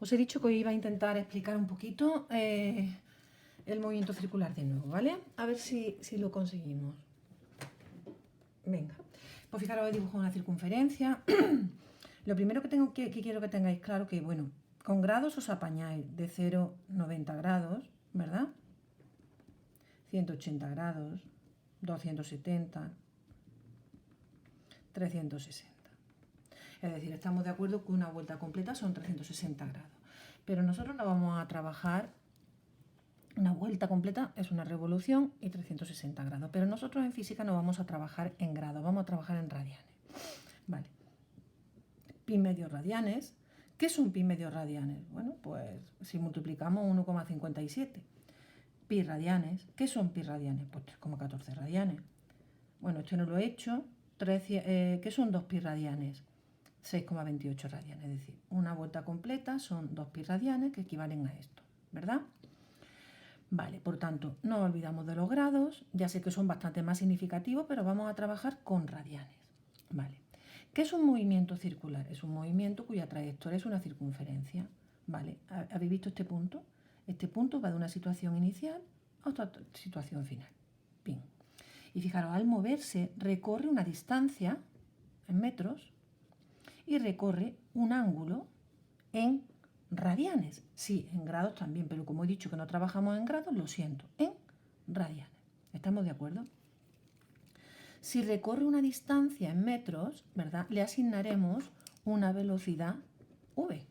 Os he dicho que hoy iba a intentar explicar un poquito el movimiento circular de nuevo, ¿vale? A ver si lo conseguimos. Venga, pues fijaros, he dibujado una circunferencia. Lo primero que quiero que tengáis claro que, bueno, con grados os apañáis de 0 a 90 grados, ¿verdad? 180 grados, 270, 360. Es decir, estamos de acuerdo que una vuelta completa son 360 grados. Pero nosotros no vamos a trabajar, una vuelta completa es una revolución y 360 grados. Pero nosotros en física no vamos a trabajar en grados, vamos a trabajar en radianes. Vale. Pi medios radianes. ¿Qué son pi medios radianes? Bueno, pues si multiplicamos 1,57. Pi radianes. ¿Qué son pi radianes? Pues 3,14 radianes. Bueno, esto no lo he hecho. ¿Qué son 2 pi radianes? 6,28 radianes, es decir, una vuelta completa son 2 pi radianes que equivalen a esto, ¿verdad? Vale, por tanto, no olvidamos de los grados, ya sé que son bastante más significativos, pero vamos a trabajar con radianes, ¿vale? ¿Qué es un movimiento circular? Es un movimiento cuya trayectoria es una circunferencia, ¿vale? ¿Habéis visto este punto? Este punto va de una situación inicial a otra situación final. Bien. Y fijaros, al moverse recorre una distancia en metros y recorre un ángulo en radianes. Sí, en grados también, pero como he dicho que no trabajamos en grados, lo siento, en radianes. ¿Estamos de acuerdo? Si recorre una distancia en metros, ¿verdad? Le asignaremos una velocidad v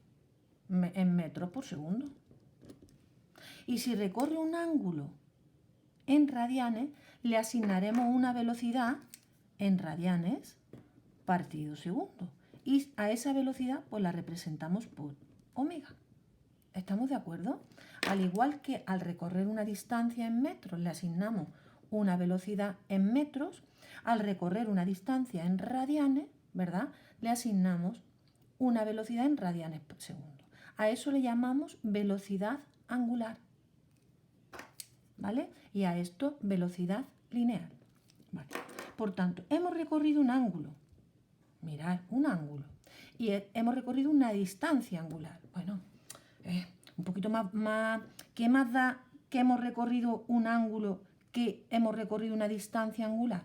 en metros por segundo. Y si recorre un ángulo en radianes, le asignaremos una velocidad en radianes partido segundo. Y a esa velocidad pues la representamos por omega. ¿Estamos de acuerdo? Al igual que al recorrer una distancia en metros le asignamos una velocidad en metros, al recorrer una distancia en radianes, ¿verdad? Le asignamos una velocidad en radianes por segundo. A eso le llamamos velocidad angular, ¿vale? Y a esto velocidad lineal, ¿vale? Por tanto, hemos recorrido un ángulo. Mirad, un ángulo. Y hemos recorrido una distancia angular. Bueno, un poquito más. ¿Qué más da que hemos recorrido un ángulo que hemos recorrido una distancia angular?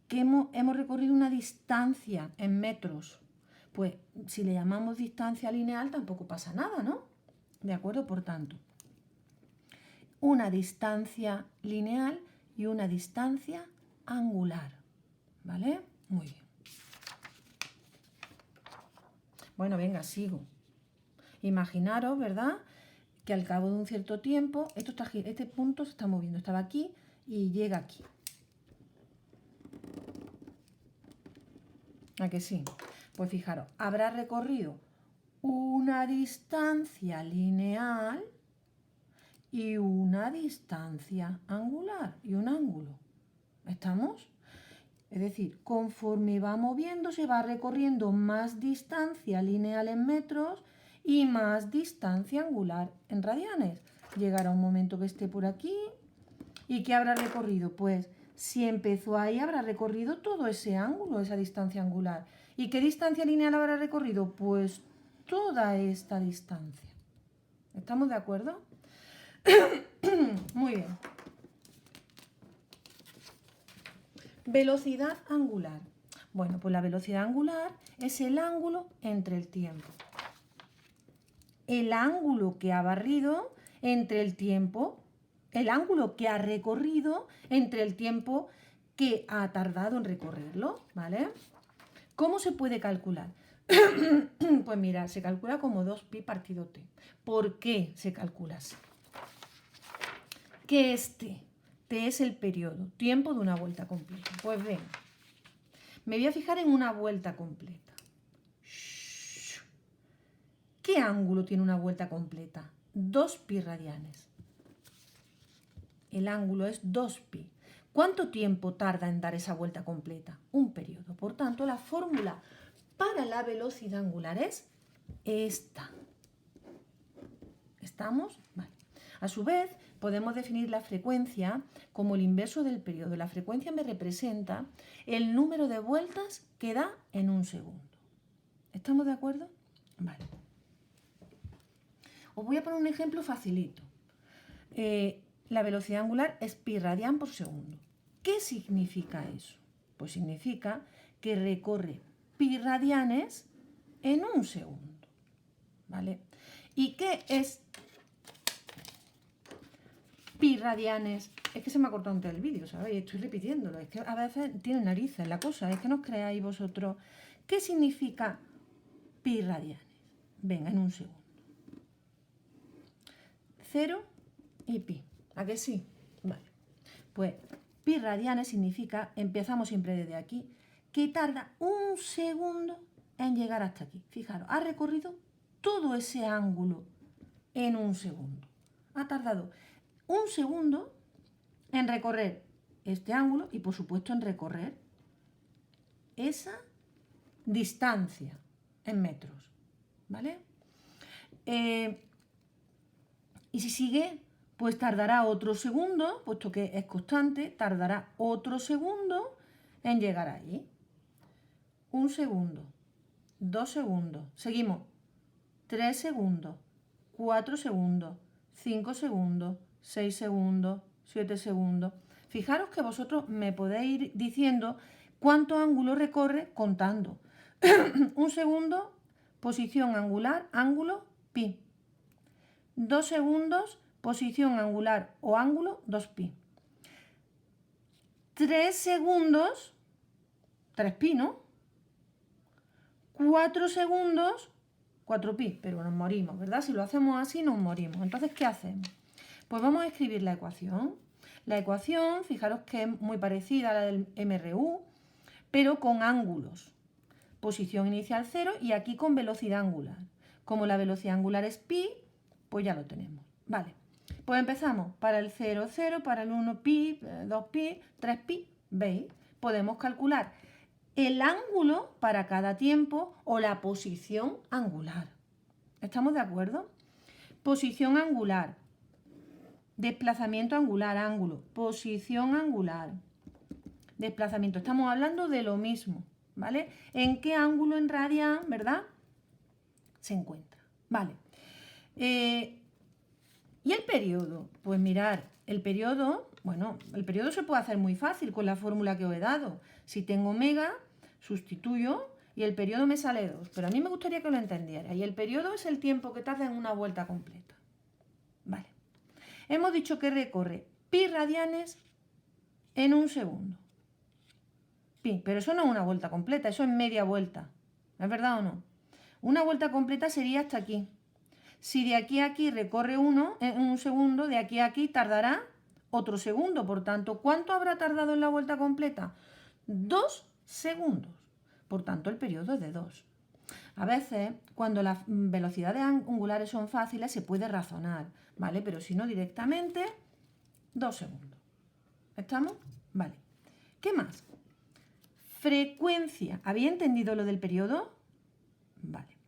Que hemos recorrido una distancia en metros. Pues si le llamamos distancia lineal tampoco pasa nada, ¿no? ¿De acuerdo? Por tanto, una distancia lineal y una distancia angular. ¿Vale? Muy bien. Bueno, venga, sigo. Imaginaros, ¿verdad? Que al cabo de un cierto tiempo, este punto se está moviendo. Estaba aquí y llega aquí. ¿A que sí? Pues fijaros, habrá recorrido una distancia lineal y una distancia angular y un ángulo. ¿Estamos? Es decir, conforme va moviéndose, va recorriendo más distancia lineal en metros y más distancia angular en radianes. Llegará un momento que esté por aquí. ¿Y qué habrá recorrido? Pues si empezó ahí, habrá recorrido todo ese ángulo, esa distancia angular. ¿Y qué distancia lineal habrá recorrido? Pues toda esta distancia. ¿Estamos de acuerdo? Muy bien. Velocidad angular. Bueno, pues la velocidad angular es el ángulo entre el tiempo. El ángulo que ha barrido entre el tiempo, el ángulo que ha recorrido entre el tiempo que ha tardado en recorrerlo, ¿vale? ¿Cómo se puede calcular? Pues mira, se calcula como 2pi partido t. ¿Por qué se calcula así? ¿Qué es t? T es el periodo, tiempo de una vuelta completa. Pues ven, me voy a fijar en una vuelta completa. ¿Qué ángulo tiene una vuelta completa? 2pi radianes. El ángulo es 2pi. ¿Cuánto tiempo tarda en dar esa vuelta completa? Un periodo. Por tanto, la fórmula para la velocidad angular es esta. ¿Estamos? Vale. A su vez, podemos definir la frecuencia como el inverso del periodo. La frecuencia me representa el número de vueltas que da en un segundo. ¿Estamos de acuerdo? Vale. os voy a poner un ejemplo facilito. La velocidad angular es pi radian por segundo. ¿Qué significa eso? Pues significa que recorre pi radianes en un segundo, ¿vale? ¿Y qué es pi radianes? Es que se me ha cortado antes el vídeo, ¿sabéis? Estoy repitiéndolo. Es que a veces tiene narices la cosa. Es que no os creáis vosotros. ¿Qué significa pi radianes? Venga, en un segundo. 0 y pi. ¿A que sí? Vale. Pues pi radianes significa, empezamos siempre desde aquí, que tarda un segundo en llegar hasta aquí. Fijaros, ha recorrido todo ese ángulo en un segundo. Ha tardado un segundo en recorrer este ángulo y, por supuesto, en recorrer esa distancia en metros, ¿vale? Y si sigue, pues tardará otro segundo, puesto que es constante, tardará otro segundo en llegar allí. 1 segundo, 2 segundos, seguimos, 3 segundos, 4 segundos, 5 segundos, 6 segundos, 7 segundos. Fijaros que vosotros me podéis ir diciendo cuánto ángulo recorre contando. 1 segundo, posición angular, ángulo, pi. 2 segundos, posición angular o ángulo, 2pi. 3 segundos, 3pi, ¿no? 4 segundos, 4pi, pero nos morimos, ¿verdad? Si lo hacemos así, nos morimos. Entonces, ¿qué hacemos? Pues vamos a escribir la ecuación. La ecuación, fijaros que es muy parecida a la del MRU, pero con ángulos. Posición inicial 0 y aquí con velocidad angular. Como la velocidad angular es pi, pues ya lo tenemos. Vale, pues empezamos. Para el 0, 0, para el 1, pi, 2 pi, 3 pi. ¿Veis? Podemos calcular el ángulo para cada tiempo o la posición angular. ¿Estamos de acuerdo? Posición angular, desplazamiento angular, ángulo, posición angular, desplazamiento. Estamos hablando de lo mismo, ¿vale? ¿En qué ángulo en radian, verdad? Se encuentra. Vale. ¿Y el periodo? Pues mirar, el periodo, bueno, el periodo se puede hacer muy fácil con la fórmula que os he dado. Si tengo omega, sustituyo y el periodo me sale 2. Pero a mí me gustaría que lo entendiera. Y el periodo es el tiempo que tarda en una vuelta completa. Vale. Hemos dicho que recorre pi radianes en un segundo. Pi, pero eso no es una vuelta completa, eso es media vuelta. ¿Es verdad o no? Una vuelta completa sería hasta aquí. Si de aquí a aquí recorre 1 en un segundo, de aquí a aquí tardará otro segundo. Por tanto, ¿cuánto habrá tardado en la vuelta completa? 2 segundos. Por tanto, el periodo es de 2. A veces, cuando las velocidades angulares son fáciles, se puede razonar, ¿vale? Pero si no, directamente, 2 segundos. ¿Estamos? Vale. ¿Qué más? Frecuencia. ¿Habéis entendido lo del periodo? Vale.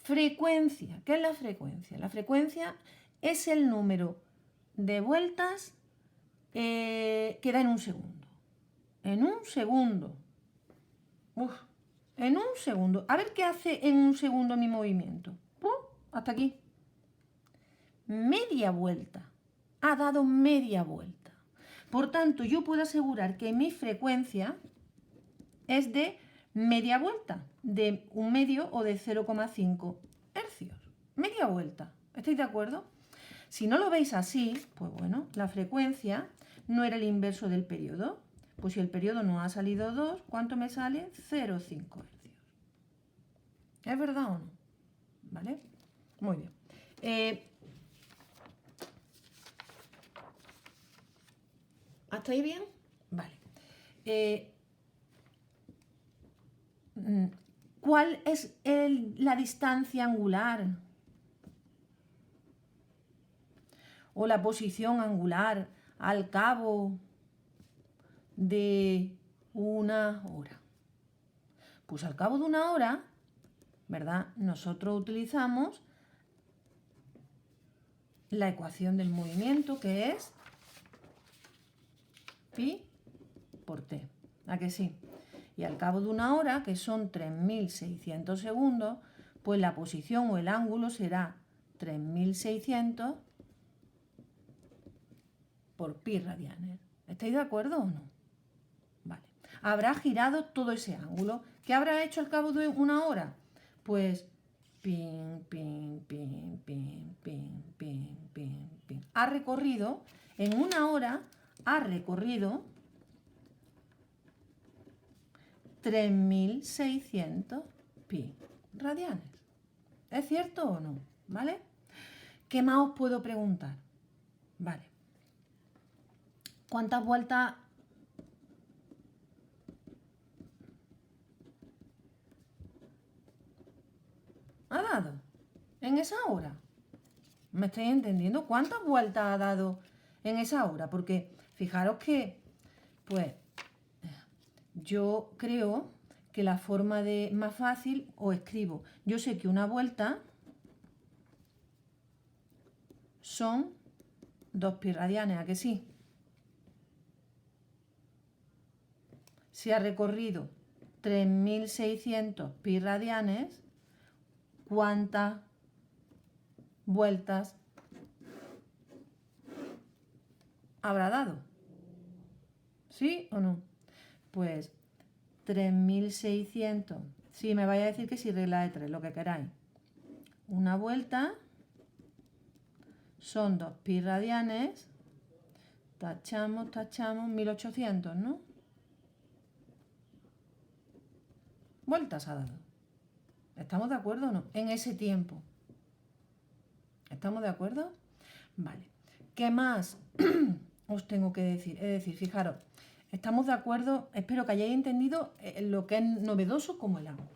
Frecuencia. ¿Qué es la frecuencia? La frecuencia es el número de vueltas que da en un segundo. En un segundo. En un segundo. A ver qué hace en un segundo mi movimiento. Hasta aquí. Media vuelta. Ha dado media vuelta. Por tanto, yo puedo asegurar que mi frecuencia es de media vuelta, de 1/2 o de 0,5 hercios. Media vuelta. ¿Estáis de acuerdo? Si no lo veis así, pues bueno, la frecuencia no era el inverso del periodo. Pues si el periodo no ha salido 2, ¿cuánto me sale? 0,5 hercios. ¿Es verdad o no? ¿Vale? Muy bien. ¿Hasta ahí bien? Vale. ¿Cuál es la distancia angular? O la posición angular al cabo de una hora. Pues al cabo de una hora, ¿verdad? Nosotros utilizamos la ecuación del movimiento, que es pi por t. ¿A que sí? Y al cabo de una hora, que son 3.600 segundos, pues la posición o el ángulo será 3600 por pi radianes. ¿Estáis de acuerdo o no? Vale. Habrá girado todo ese ángulo. ¿Qué habrá hecho al cabo de una hora? Pues pin, pin, pin, pin, pin, pin, pin, pin. Ha recorrido, en una hora, ha recorrido 3600 pi radianes. ¿Es cierto o no? ¿Vale? ¿Qué más os puedo preguntar? Vale. ¿Cuántas vueltas ha dado en esa hora? ¿Me estáis entendiendo? ¿Cuántas vueltas ha dado en esa hora? Porque fijaros que, pues, yo creo que la forma de más fácil os escribo. Yo sé que una vuelta son 2 pi radianes, ¿a que sí? Si ha recorrido 3600 pi radianes, ¿cuántas vueltas habrá dado? ¿Sí o no? Pues 3600. Sí, me vaya a decir que sí, regla de 3, lo que queráis. Una vuelta son 2 pi radianes. Tachamos, 1800, ¿no? Vueltas ha dado. ¿Estamos de acuerdo o no? En ese tiempo. ¿Estamos de acuerdo? Vale. ¿Qué más os tengo que decir? Es decir, fijaros, estamos de acuerdo, espero que hayáis entendido lo que es novedoso como el ángulo.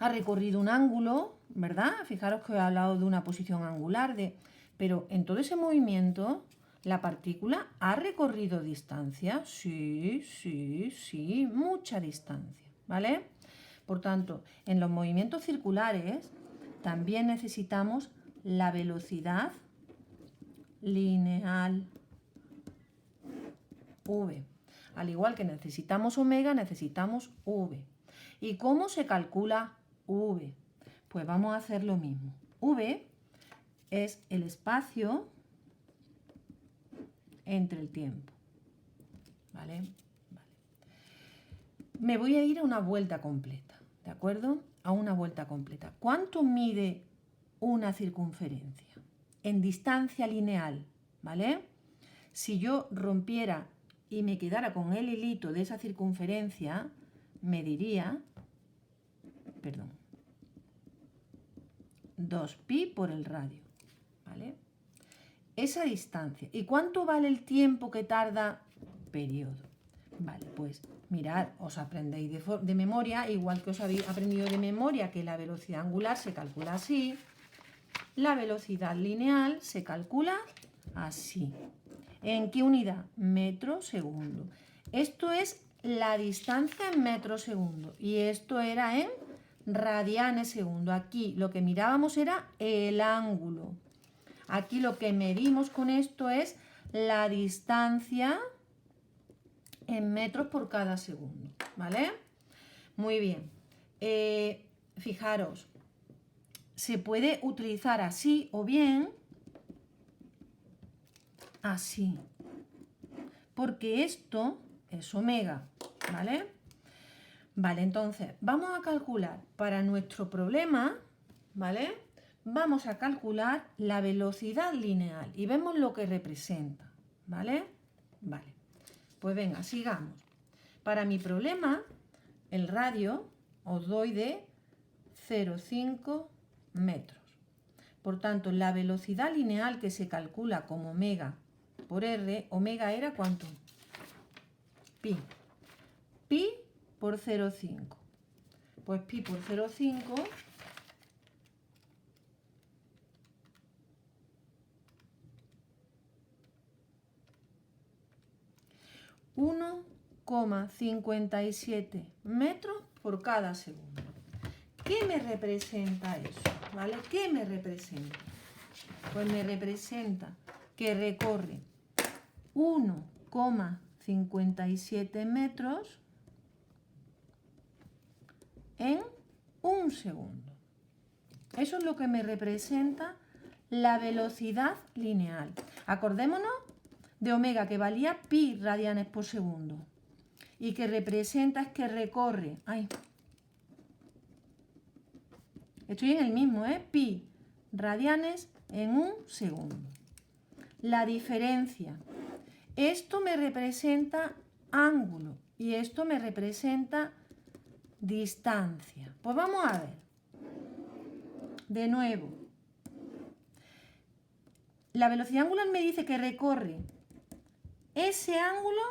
Ha recorrido un ángulo, ¿verdad? Fijaros que os he hablado de una posición angular, pero en todo ese movimiento, ¿la partícula ha recorrido distancia? Sí, sí, sí, mucha distancia, ¿vale? Por tanto, en los movimientos circulares también necesitamos la velocidad lineal v. Al igual que necesitamos omega, necesitamos v. ¿Y cómo se calcula v? Pues vamos a hacer lo mismo. V es el espacio entre el tiempo. ¿Vale? Vale. Me voy a ir a una vuelta completa, ¿de acuerdo? A una vuelta completa. ¿Cuánto mide una circunferencia? En distancia lineal, ¿vale? Si yo rompiera y me quedara con el hilito de esa circunferencia, me diría, 2pi por el radio, ¿vale? Esa distancia. ¿Y cuánto vale el tiempo que tarda periodo? Vale, pues mirad, os aprendéis de memoria, igual que os habéis aprendido de memoria que la velocidad angular se calcula así, la velocidad lineal se calcula así. ¿En qué unidad? Metro segundo. Esto es la distancia en metros segundo y esto era en radianes segundo. Aquí lo que mirábamos era el ángulo. Aquí lo que medimos con esto es la distancia en metros por cada segundo, ¿vale? Muy bien. Fijaros, se puede utilizar así o bien así, porque esto es omega, ¿vale? Vale, entonces vamos a calcular para nuestro problema, ¿vale? Vamos a calcular la velocidad lineal y vemos lo que representa, ¿vale? Vale, pues venga, sigamos. Para mi problema, el radio os doy de 0,5 metros. Por tanto, la velocidad lineal que se calcula como omega por R, omega era ¿cuánto? Pi. Pi por 0,5. Pues pi por 0,5 1,57 metros por cada segundo. ¿Qué me representa eso? ¿Vale? ¿Qué me representa? Pues me representa que recorre 1,57 metros en un segundo. Eso es lo que me representa la velocidad lineal. Acordémonos de omega, que valía pi radianes por segundo. Y que representa es que recorre. Ay. Estoy en el mismo, pi radianes en un segundo. La diferencia. Esto me representa ángulo y esto me representa distancia. Pues vamos a ver. De nuevo. La velocidad angular me dice que recorre ese ángulo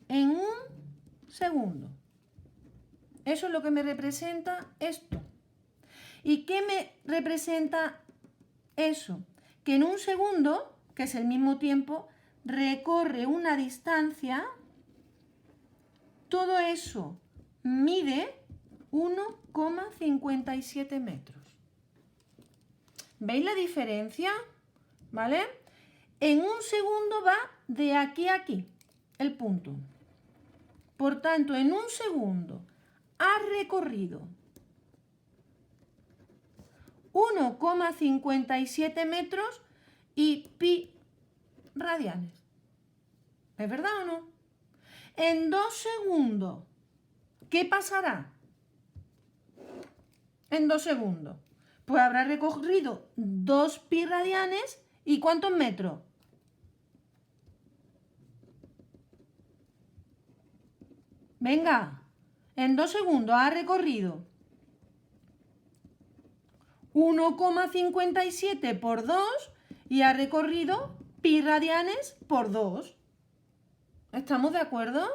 en un segundo. Eso es lo que me representa esto. ¿Y qué me representa eso? Que en un segundo, que es el mismo tiempo, recorre una distancia, todo eso mide 1,57 metros. ¿Veis la diferencia? ¿Vale? En un segundo va de aquí a aquí, el punto. Por tanto, en un segundo ha recorrido 1,57 metros y pi radianes. ¿Es verdad o no? En 2 segundos, ¿qué pasará? En 2 segundos. Pues habrá recorrido 2 pi radianes y ¿cuántos metros? Venga, en 2 segundos ha recorrido 1,57 por 2 y ha recorrido pi radianes por 2. ¿Estamos de acuerdo?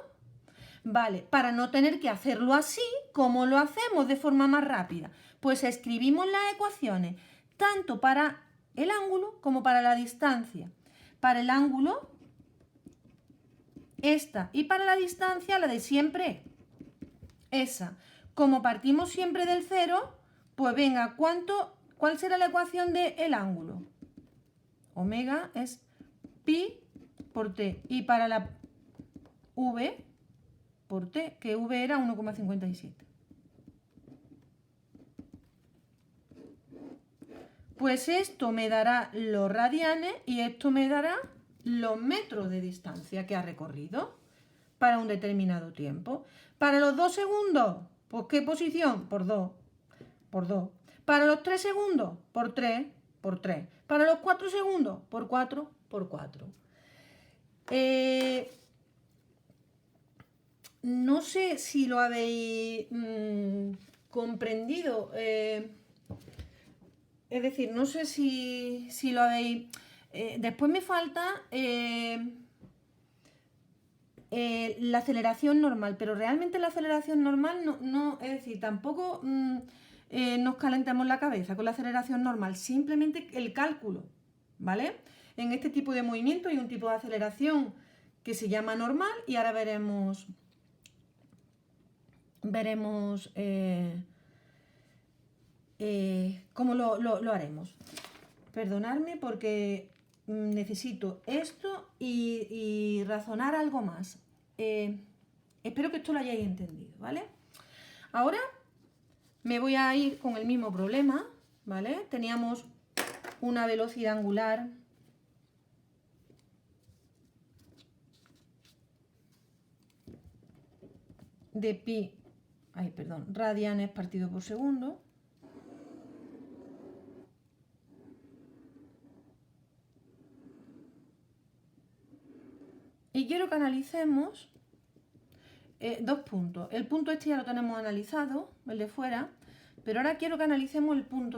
Vale, para no tener que hacerlo así, ¿cómo lo hacemos de forma más rápida? Pues escribimos las ecuaciones tanto para el ángulo como para la distancia. Para el ángulo, esta, y para la distancia, la de siempre, esa. Como partimos siempre del cero, pues venga, ¿cuál será la ecuación del ángulo? Omega es pi por t. Y para la v por t, que v era 1,57. Pues esto me dará los radianes y esto me dará los metros de distancia que ha recorrido para un determinado tiempo. Para los 2 segundos, ¿por qué posición? Por 2. Por 2. Para los 3 segundos, por 3. Por 3. Para los 4 segundos, por 4. Por 4. No sé si lo habéis comprendido. Es decir, no sé si lo habéis... después me falta la aceleración normal, pero realmente la aceleración normal no es decir, tampoco nos calentemos la cabeza con la aceleración normal, simplemente el cálculo, ¿vale? En este tipo de movimiento hay un tipo de aceleración que se llama normal y ahora veremos cómo lo haremos. Perdonadme porque necesito esto y razonar algo más. Espero que esto lo hayáis entendido, ¿vale? Ahora me voy a ir con el mismo problema, ¿vale? Teníamos una velocidad angular de pi, radianes partido por segundo. Y quiero que analicemos dos puntos. El punto este ya lo tenemos analizado, el de fuera, pero ahora quiero que analicemos un punto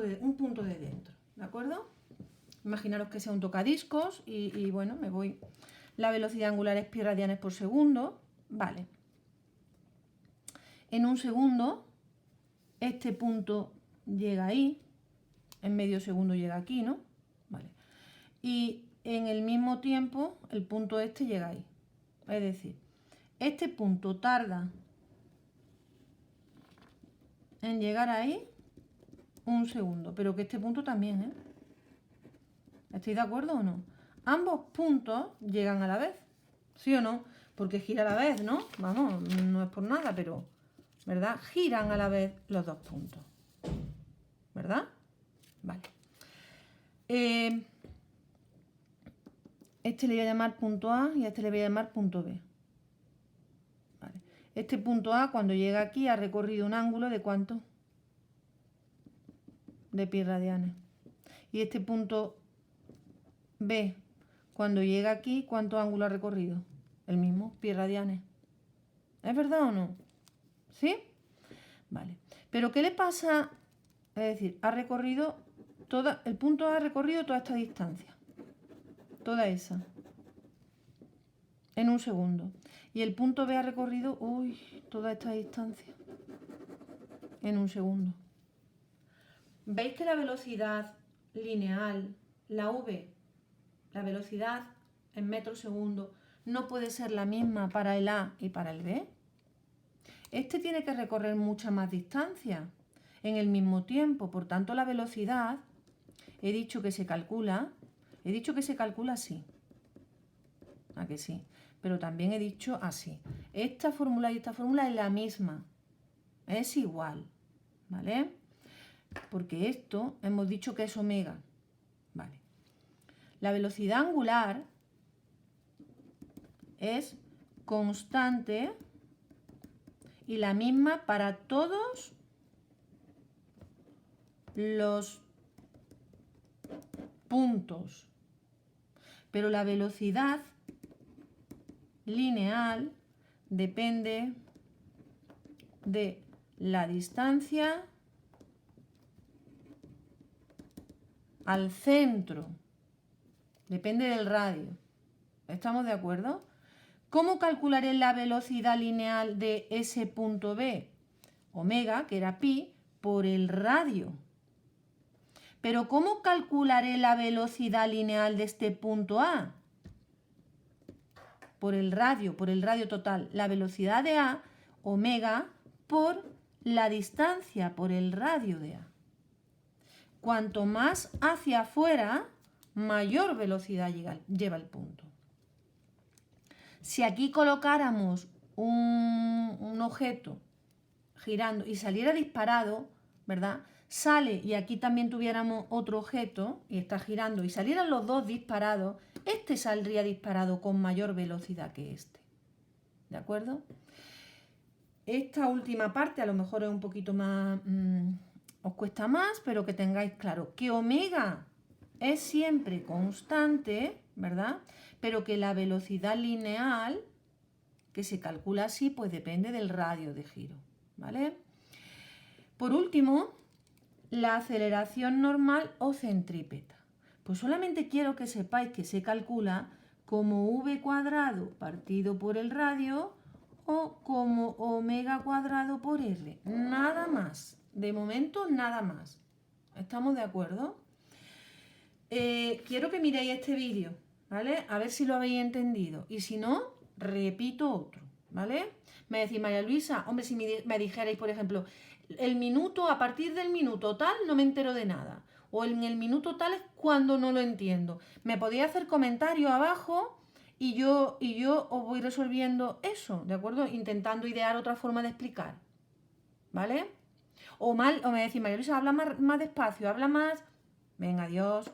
de dentro, ¿de acuerdo? Imaginaros que sea un tocadiscos y bueno, me voy. La velocidad angular es pi radianes por segundo, vale. En un segundo, este punto llega ahí, en medio segundo llega aquí, ¿no? Vale. Y en el mismo tiempo, el punto este llega ahí. Es decir, este punto tarda en llegar ahí un segundo, pero que este punto también, ¿eh? ¿Estáis de acuerdo o no? Ambos puntos llegan a la vez, ¿sí o no? Porque gira a la vez, ¿no? Vamos, no es por nada, pero ¿verdad? Giran a la vez los dos puntos, ¿verdad? Vale. Este le voy a llamar punto A y a este le voy a llamar punto B. Vale. Este punto A, cuando llega aquí, ha recorrido un ángulo de ¿cuánto? De pi radianes. Y este punto B, cuando llega aquí, ¿cuánto ángulo ha recorrido? El mismo, pi radianes. ¿Es verdad o no? ¿Sí? Vale. Pero ¿qué le pasa? Es decir, ha recorrido el punto A ha recorrido toda esta distancia. Toda esa. En un segundo. Y el punto B ha recorrido, toda esta distancia. En un segundo. ¿Veis que la velocidad lineal, la v, la velocidad en metros segundo, no puede ser la misma para el A y para el B? Este tiene que recorrer mucha más distancia en el mismo tiempo. Por tanto, la velocidad, he dicho que se calcula así. ¿A que sí? Pero también he dicho así. Esta fórmula y esta fórmula es la misma. Es igual. ¿Vale? Porque esto hemos dicho que es omega. Vale. La velocidad angular es constante y la misma para todos los puntos. Pero la velocidad lineal depende de la distancia al centro. Depende del radio. ¿Estamos de acuerdo? ¿Cómo calcularé la velocidad lineal de ese punto B? Omega, que era pi, por el radio. Pero ¿cómo calcularé la velocidad lineal de este punto A? Por el radio total. La velocidad de A, omega, por la distancia, por el radio de A. Cuanto más hacia afuera, mayor velocidad lleva el punto. Si aquí colocáramos un objeto girando y saliera disparado, ¿verdad? Sale y aquí también tuviéramos otro objeto y está girando y salieran los dos disparados, este saldría disparado con mayor velocidad que este. ¿De acuerdo? Esta última parte a lo mejor es un poquito más... os cuesta más, pero que tengáis claro que omega es siempre constante, ¿verdad? Pero que la velocidad lineal, que se calcula así, pues depende del radio de giro, ¿vale? Por último, la aceleración normal o centrípeta. Pues solamente quiero que sepáis que se calcula como v cuadrado partido por el radio o como omega cuadrado por r. Nada más. De momento, nada más. ¿Estamos de acuerdo? Quiero que miréis este vídeo, ¿vale? A ver si lo habéis entendido. Y si no, repito otro, ¿vale? Me decís, María Luisa, hombre, si me dijerais, por ejemplo, el minuto, a partir del minuto tal, no me entero de nada. O en el minuto tal es cuando no lo entiendo. Me podéis hacer comentarios abajo y yo os voy resolviendo eso, ¿de acuerdo? Intentando idear otra forma de explicar, ¿vale? O me decís, María Luisa, habla más despacio, habla más... Venga, adiós.